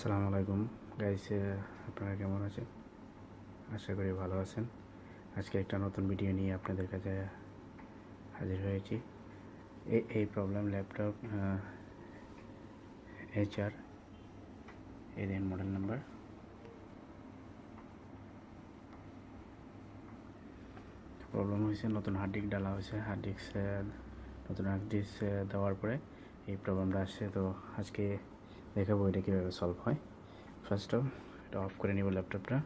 আসসালামু আলাইকুম গাইস, আপনারা কেমন আছেন? আশা করি ভালো আছেন। আজকে একটা নতুন ভিডিও নিয়ে আপনাদের কাছে হাজির হয়েছি। এই প্রবলেম ল্যাপটপ HR এই দেন মডেল নাম্বার। প্রবলেম হয়েছে, নতুন হার্ড ডিস্ক ডালা হয়েছে। নতুন হার্ড ডিস্ক দেওয়ার পরে এই প্রবলেমটা আসছে। তো আজকে দেখাবো এটা কীভাবে সলভ হয়। ফার্স্ট অফ এটা অফ করে নিব, ল্যাপটপটা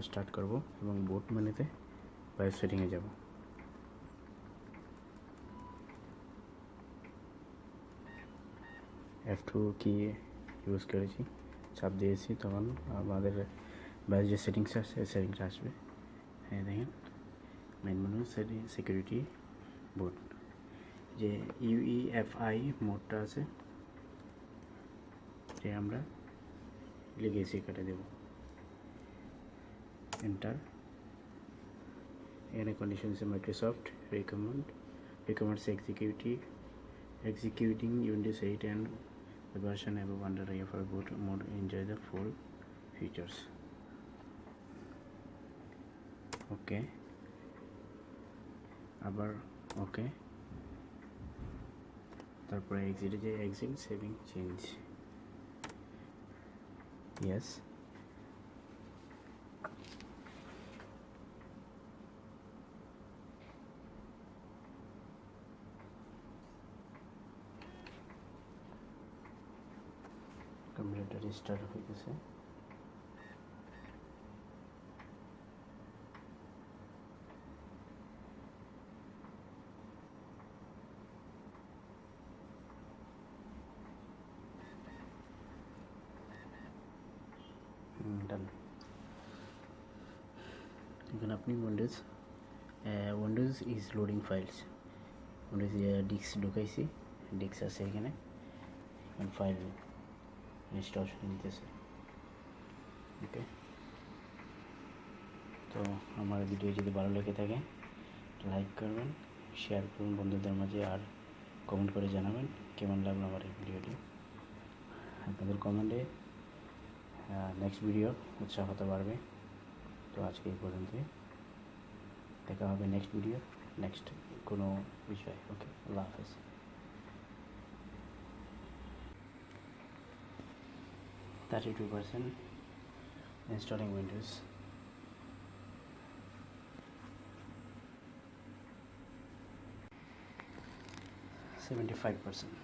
স্টার্ট করব এবং বুট মেনুতে বায়োস সেটিংয়ে যাব। F2 কি ইউজ করেছি, চাপ দিয়েছি, তখন আমাদের বায়োস যে সেটিংস আছে সেই সেটিংসটা আসবে। হ্যাঁ দেখেন, মেন মেনু সিকিউরিটি বুট, যে UEFI মোডটা আছে যে আমরা লিখেছি, কেটে দেব। এন্টার। এখানে কন্ডিশন আছে Microsoft recommends executing Windows 8 and the version above under UEFI boot mode enjoy the full features. Okay, আবার ওকে, তারপরে exit saving change, yes. Computer restart হয়ে গেছে। ডান। এখানে আপনি Windows is loading files, Windows disk ঢুকাইছি, disk আছে এখানে, file installation নিতেছে। ওকে, তো আমার ভিডিও যদি ভালো লেগে থাকে লাইক করবেন, শেয়ার করুন বন্ধুদের মাঝে, আর কমেন্ট করে জানাবেন কেমন লাগলো আমার এই ভিডিওটি। আপনাদের কমেন্টে নেক্সট ভিডিও উৎসাহতা বাড়বে। তো আজকে এই পর্যন্তই, দেখা হবে নেক্সট ভিডিও, নেক্সট কোনো বিষয়। ওকে, আল্লাহ হাফেজ। 32% installing Windows, 75%.